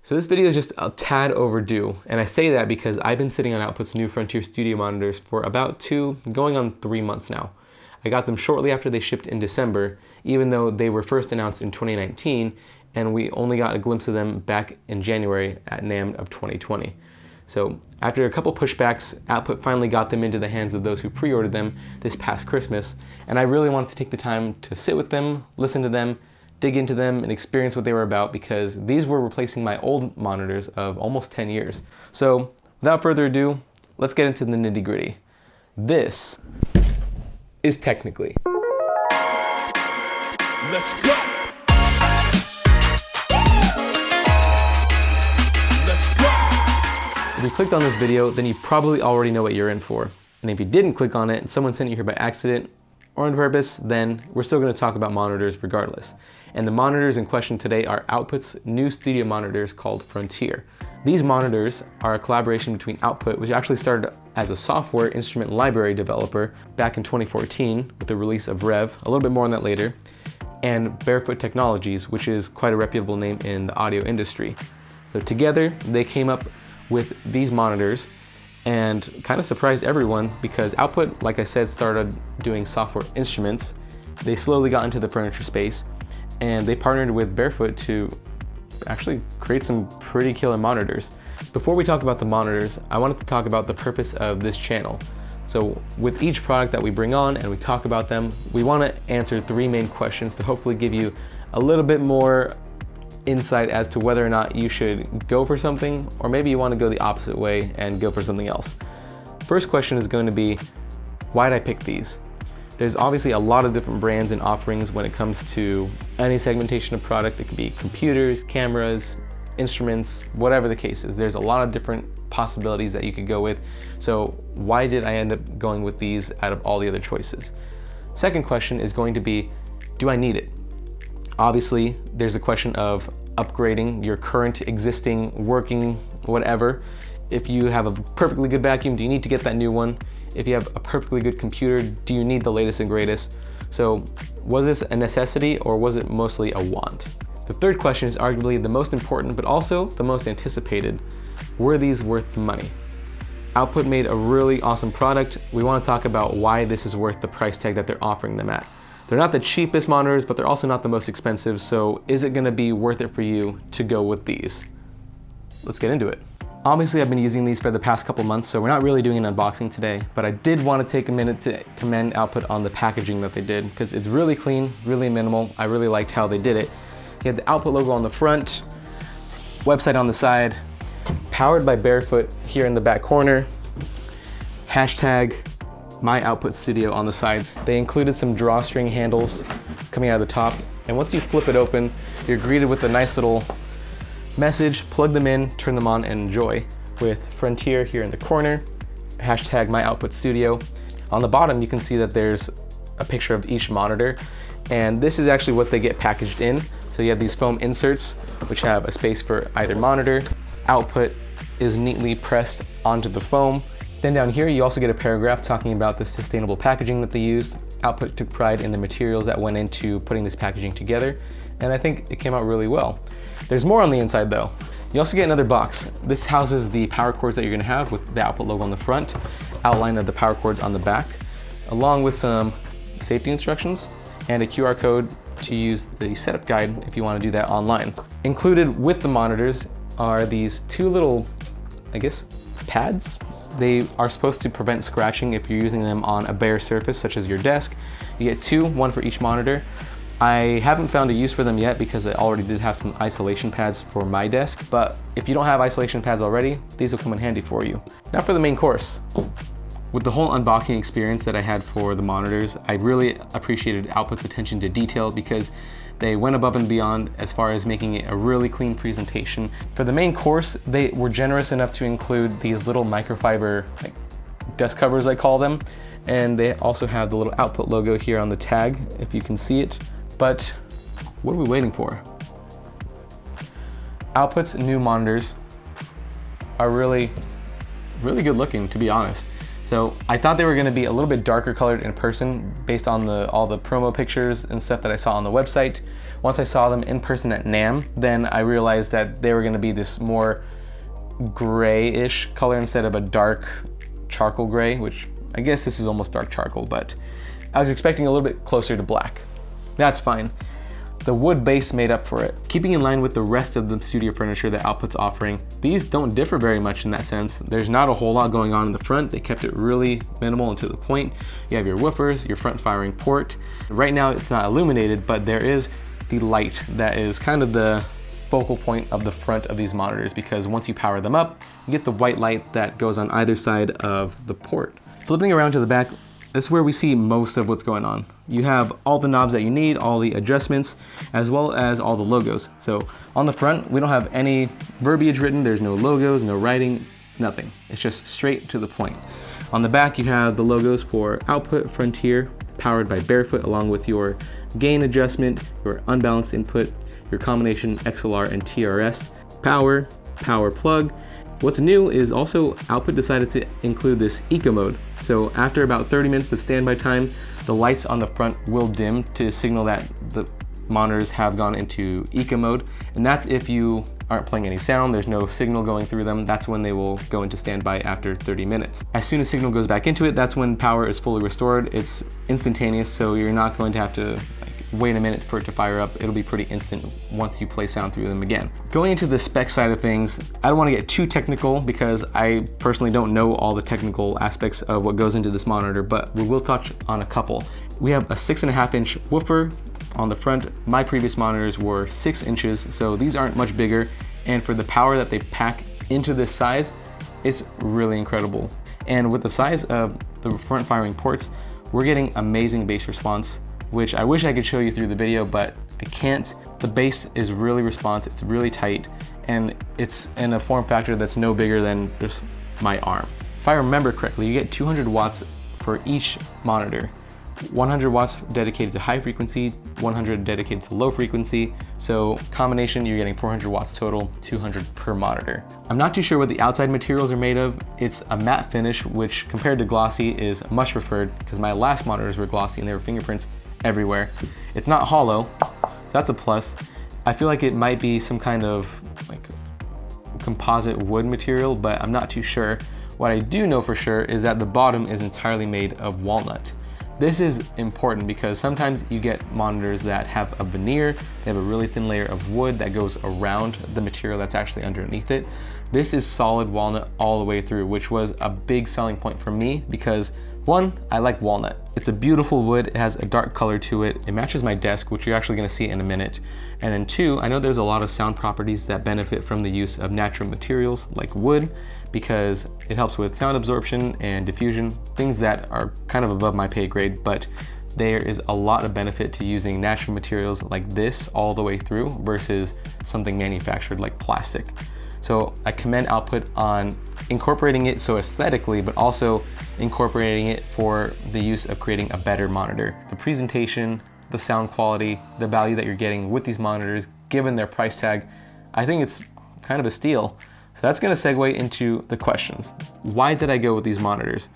So this video is just a tad overdue, and I say that because I've been sitting on Output's new Frontier Studio monitors for about 2, going on 3 months now. I got them shortly after they shipped in December, even though they were first announced in 2019, and we only got a glimpse of them back in January at NAMM of 2020. So after a couple pushbacks, Output finally got them into the hands of those who pre-ordered them this past Christmas, and I really wanted to take the time to sit with them, listen to them, dig into them, and experience what they were about, because these were replacing my old monitors of almost 10 years. So without further ado, let's get into the nitty-gritty. This is Technically. Let's go. Let's go. If you clicked on this video, then you probably already know what you're in for. And if you didn't click on it and someone sent you here by accident or on purpose, then we're still going to talk about monitors regardless. And the monitors in question today are Output's new studio monitors called Frontier. These monitors are a collaboration between Output, which actually started as a software instrument library developer back in 2014 with the release of Rev, a little bit more on that later, and Barefoot Technologies, which is quite a reputable name in the audio industry. So together, they came up with these monitors and kind of surprised everyone because Output, like I said, started doing software instruments. They slowly got into the furniture space, and they partnered with Barefoot to actually create some pretty killer monitors. Before we talk about the monitors, I wanted to talk about the purpose of this channel. So with each product that we bring on and we talk about them, we want to answer 3 main questions to hopefully give you a little bit more insight as to whether or not you should go for something, or maybe you want to go the opposite way and go for something else. First question is going to be, why did I pick these? There's obviously a lot of different brands and offerings when it comes to any segmentation of product. It could be computers, cameras, instruments, whatever the case is. There's a lot of different possibilities that you could go with. So why did I end up going with these out of all the other choices? Second question is going to be, do I need it? Obviously, there's a question of upgrading your current existing working whatever. If you have a perfectly good vacuum, do you need to get that new one? If you have a perfectly good computer, do you need the latest and greatest? So was this a necessity or was it mostly a want? The third question is arguably the most important, but also the most anticipated. Were these worth the money? Output made a really awesome product. We want to talk about why this is worth the price tag that they're offering them at. They're not the cheapest monitors, but they're also not the most expensive. So is it going to be worth it for you to go with these? Let's get into it. Obviously, I've been using these for the past couple months, so we're not really doing an unboxing today, but I did want to take a minute to commend Output on the packaging that they did, because it's really clean, really minimal. I really liked how they did it. You had the Output logo on the front, website on the side, powered by Barefoot here in the back corner, hashtag My Output Studio on the side. They included some drawstring handles coming out of the top, and once you flip it open, you're greeted with a nice little message. Plug them in, turn them on, and enjoy, with Frontier here in the corner, hashtag My Output Studio. On the bottom, you can see that there's a picture of each monitor, and this is actually what they get packaged in. So you have these foam inserts, which have a space for either monitor. Output is neatly pressed onto the foam. Then down here, you also get a paragraph talking about the sustainable packaging that they used. Output took pride in the materials that went into putting this packaging together, and I think it came out really well. There's more on the inside though. You also get another box. This houses the power cords that you're gonna have with the Output logo on the front, outline of the power cords on the back, along with some safety instructions and a QR code to use the setup guide if you wanna do that online. Included with the monitors are these 2 little, I guess, pads. They are supposed to prevent scratching if you're using them on a bare surface such as your desk. You get 2, 1 for each monitor. I haven't found a use for them yet because I already did have some isolation pads for my desk, but if you don't have isolation pads already, these will come in handy for you. Now for the main course. With the whole unboxing experience that I had for the monitors, I really appreciated Output's attention to detail because they went above and beyond as far as making it a really clean presentation. For the main course, they were generous enough to include these little microfiber desk covers, I call them, and they also have the little Output logo here on the tag, if you can see it. But what are we waiting for? Output's new monitors are really good looking, to be honest. So I thought they were gonna be a little bit darker colored in person based on all the promo pictures and stuff that I saw on the website. Once I saw them in person at NAMM, then I realized that they were gonna be this more grayish color instead of a dark charcoal gray, which I guess this is almost dark charcoal, but I was expecting a little bit closer to black. That's fine. The wood base made up for it. Keeping in line with the rest of the studio furniture that Output's offering, these don't differ very much in that sense. There's not a whole lot going on in the front. They kept it really minimal and to the point. You have your woofers, your front firing port. Right now it's not illuminated, but there is the light that is kind of the focal point of the front of these monitors, because once you power them up, you get the white light that goes on either side of the port. Flipping around to the back, this is where we see most of what's going on. You have all the knobs that you need, all the adjustments, as well as all the logos. So on the front, we don't have any verbiage written. There's no logos, no writing, nothing. It's just straight to the point. On the back, you have the logos for Output, Frontier, powered by Barefoot, along with your gain adjustment, your unbalanced input, your combination XLR and TRS, power plug. What's new is also Output decided to include this eco mode. So after about 30 minutes of standby time, the lights on the front will dim to signal that the monitors have gone into eco mode. And that's if you aren't playing any sound, there's no signal going through them, that's when they will go into standby after 30 minutes. As soon as signal goes back into it, that's when power is fully restored. It's instantaneous, so you're not going to have to wait a minute for it to fire up. It'll be pretty instant once you play sound through them again. Going into the spec side of things, I don't want to get too technical because I personally don't know all the technical aspects of what goes into this monitor, but we will touch on a couple. We have a 6.5-inch woofer on the front. My previous monitors were 6 inches, so these aren't much bigger. And for the power that they pack into this size, it's really incredible. And with the size of the front firing ports, we're getting amazing bass response, which I wish I could show you through the video, but I can't. The bass is really responsive, it's really tight, and it's in a form factor that's no bigger than just my arm. If I remember correctly, you get 200 watts for each monitor. 100 watts dedicated to high frequency, 100 dedicated to low frequency. So combination, you're getting 400 watts total, 200 per monitor. I'm not too sure what the outside materials are made of. It's a matte finish, which compared to glossy is much preferred because my last monitors were glossy and there were fingerprints everywhere. It's not hollow, so that's a plus. I feel like it might be some kind of like composite wood material, but I'm not too sure. What I do know for sure is that the bottom is entirely made of walnut. This is important because sometimes you get monitors that have a veneer, they have a really thin layer of wood that goes around the material that's actually underneath it. This is solid walnut all the way through, which was a big selling point for me because one, I like walnut. It's a beautiful wood, it has a dark color to it, it matches my desk, which you're actually gonna see in a minute. And then two, I know there's a lot of sound properties that benefit from the use of natural materials like wood because it helps with sound absorption and diffusion, things that are kind of above my pay grade, but there is a lot of benefit to using natural materials like this all the way through versus something manufactured like plastic. So I commend Output on incorporating it so aesthetically, but also incorporating it for the use of creating a better monitor. The presentation, the sound quality, the value that you're getting with these monitors, given their price tag, I think it's kind of a steal. So that's gonna segue into the questions. Why did I go with these monitors?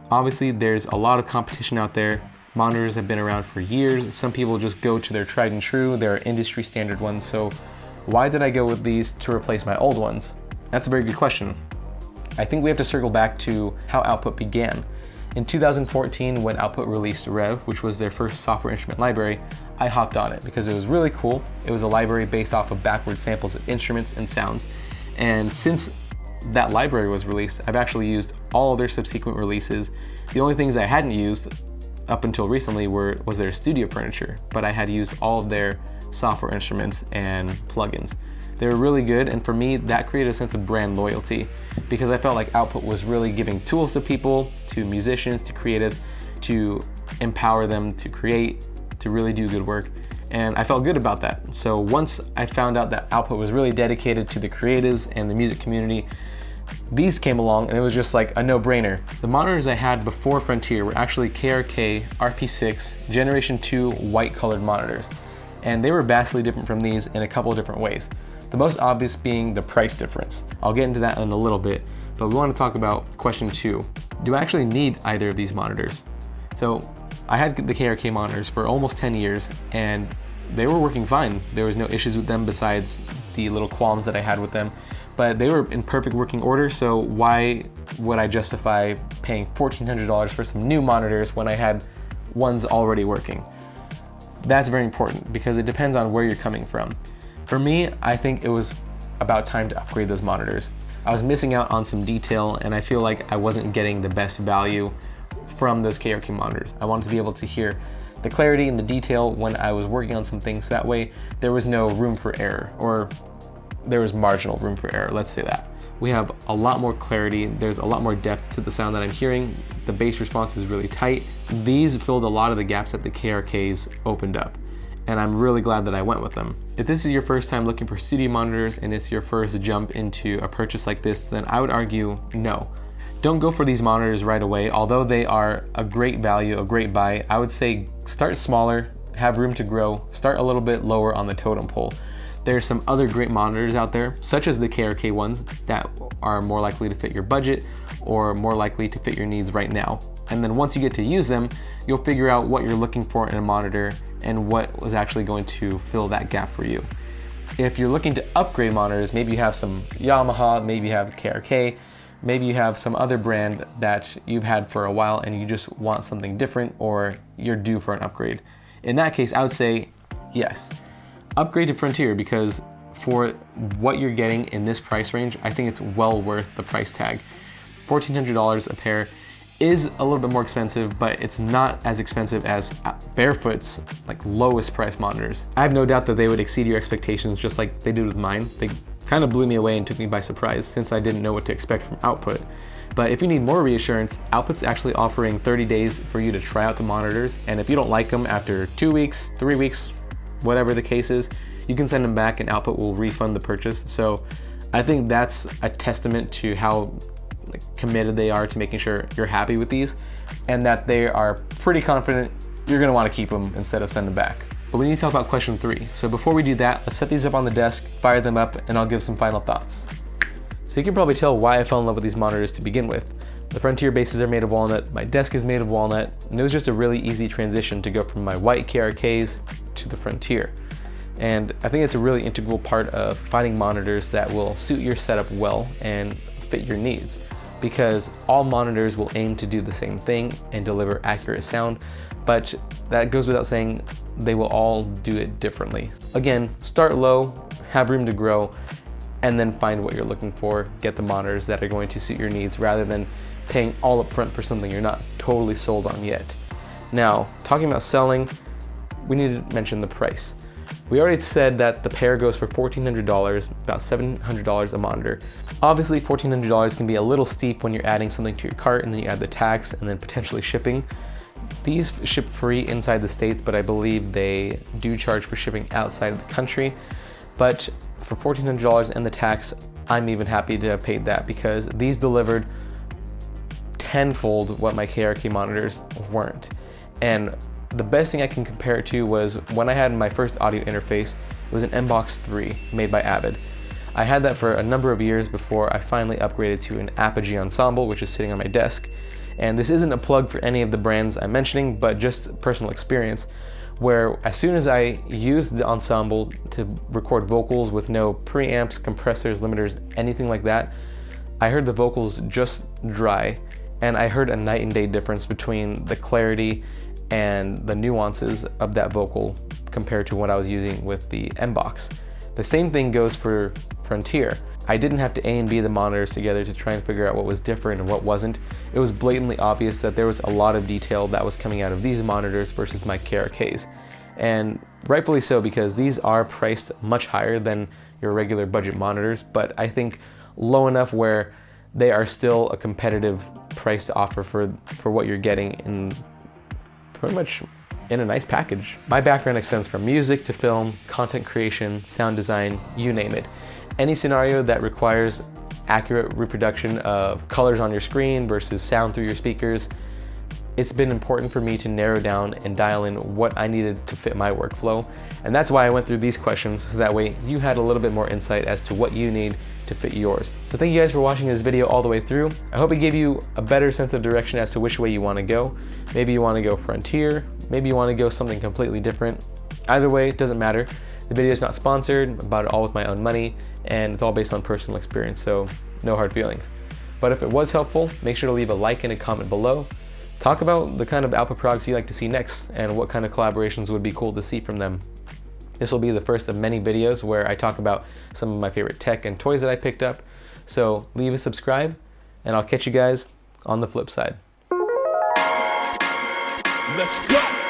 Obviously, there's a lot of competition out there. Monitors have been around for years. Some people just go to their tried and true, their industry standard ones. So why did I go with these to replace my old ones? That's a very good question. I think we have to circle back to how Output began. In 2014, when Output released Rev, which was their first software instrument library, I hopped on it because it was really cool. It was a library based off of backward samples of instruments and sounds. And since that library was released, I've actually used all their subsequent releases. The only things I hadn't used up until recently was their studio furniture, but I had used all of their software instruments and plugins. They were really good, and for me, that created a sense of brand loyalty because I felt like Output was really giving tools to people, to musicians, to creatives, to empower them to create, to really do good work, and I felt good about that. So once I found out that Output was really dedicated to the creatives and the music community, these came along and it was just like a no-brainer. The monitors I had before Frontier were actually KRK RP6 Generation 2 white colored monitors, and they were vastly different from these in a couple of different ways. The most obvious being the price difference. I'll get into that in a little bit, but we want to talk about question 2. do I actually need either of these monitors? So I had the KRK monitors for almost 10 years and they were working fine. There was no issues with them besides the little qualms that I had with them, but they were in perfect working order. So why would I justify paying $1,400 for some new monitors when I had ones already working? That's very important because it depends on where you're coming from. For me, I think it was about time to upgrade those monitors. I was missing out on some detail and I feel like I wasn't getting the best value from those KRK monitors. I wanted to be able to hear the clarity and the detail when I was working on some things. That way there was no room for error, or there was marginal room for error, let's say that. We have a lot more clarity, there's a lot more depth to the sound that I'm hearing, the bass response is really tight. These filled a lot of the gaps that the KRKs opened up, and I'm really glad that I went with them. If this is your first time looking for studio monitors and it's your first jump into a purchase like this, then I would argue no. Don't go for these monitors right away. Although they are a great value, a great buy, I would say start smaller, have room to grow, start a little bit lower on the totem pole. There's some other great monitors out there, such as the KRK ones, that are more likely to fit your budget or more likely to fit your needs right now. And then once you get to use them, you'll figure out what you're looking for in a monitor and what was actually going to fill that gap for you. If you're looking to upgrade monitors, maybe you have some Yamaha, maybe you have KRK, maybe you have some other brand that you've had for a while and you just want something different, or you're due for an upgrade. In that case, I would say yes. Upgrade to Frontier, because for what you're getting in this price range, I think it's well worth the price tag. $1,400 a pair is a little bit more expensive, but it's not as expensive as Barefoot's like lowest price monitors. I have no doubt that they would exceed your expectations just like they did with mine. They kind of blew me away and took me by surprise since I didn't know what to expect from Output. But if you need more reassurance, Output's actually offering 30 days for you to try out the monitors, and if you don't like them after 2 weeks, 3 weeks, whatever the case is, you can send them back and Output will refund the purchase. So I think that's a testament to how committed they are to making sure you're happy with these, and that they are pretty confident you're going to want to keep them instead of send them back. But we need to talk about question 3. So before we do that, let's set these up on the desk, fire them up, and I'll give some final thoughts. So you can probably tell why I fell in love with these monitors to begin with. The Frontier bases are made of walnut, my desk is made of walnut, and it was just a really easy transition to go from my white KRKs to the Frontier. And I think it's a really integral part of finding monitors that will suit your setup well and fit your needs, because all monitors will aim to do the same thing and deliver accurate sound, but that goes without saying, they will all do it differently. Again, start low, have room to grow, and then find what you're looking for. Get the monitors that are going to suit your needs rather than paying all up front for something you're not totally sold on yet. Now, talking about selling, we need to mention the price. We already said that the pair goes for $1,400, about $700 a monitor. Obviously, $1,400 can be a little steep when you're adding something to your cart and then you add the tax and then potentially shipping. These ship free inside the States, but I believe they do charge for shipping outside of the country. But for $1,400 and the tax, I'm even happy to have paid that, because these delivered tenfold what my KRK monitors weren't. And the best thing I can compare it to was when I had my first audio interface. It was an MBox 3 made by Avid. I had that for a number of years before I finally upgraded to an Apogee Ensemble, which is sitting on my desk. And this isn't a plug for any of the brands I'm mentioning, but just personal experience, where as soon as I used the Ensemble to record vocals with no preamps, compressors, limiters, anything like that, I heard the vocals just dry, and I heard a night and day difference between the clarity and the nuances of that vocal compared to what I was using with the MBox. The same thing goes for Frontier. I didn't have to A and B the monitors together to try and figure out what was different and what wasn't. It was blatantly obvious that there was a lot of detail that was coming out of these monitors versus my KRKs. And rightfully so, because these are priced much higher than your regular budget monitors, but I think low enough where they are still a competitive price to offer for what you're getting in pretty much in a nice package. My background extends from music to film, content creation, sound design, you name it. Any scenario that requires accurate reproduction of colors on your screen versus sound through your speakers, it's been important for me to narrow down and dial in what I needed to fit my workflow. And that's why I went through these questions, so that way you had a little bit more insight as to what you need to fit yours. So thank you guys for watching this video all the way through. I hope it gave you a better sense of direction as to which way you want to go. Maybe you want to go frontier, maybe you want to go something completely different. Either way, it doesn't matter. The video is not sponsored, I bought it all with my own money, and it's all based on personal experience, so no hard feelings. But if it was helpful, make sure to leave a like and a comment below. Talk about the kind of output products you like to see next and what kind of collaborations would be cool to see from them. This will be the first of many videos where I talk about some of my favorite tech and toys that I picked up. So leave a subscribe, and I'll catch you guys on the flip side. Let's go.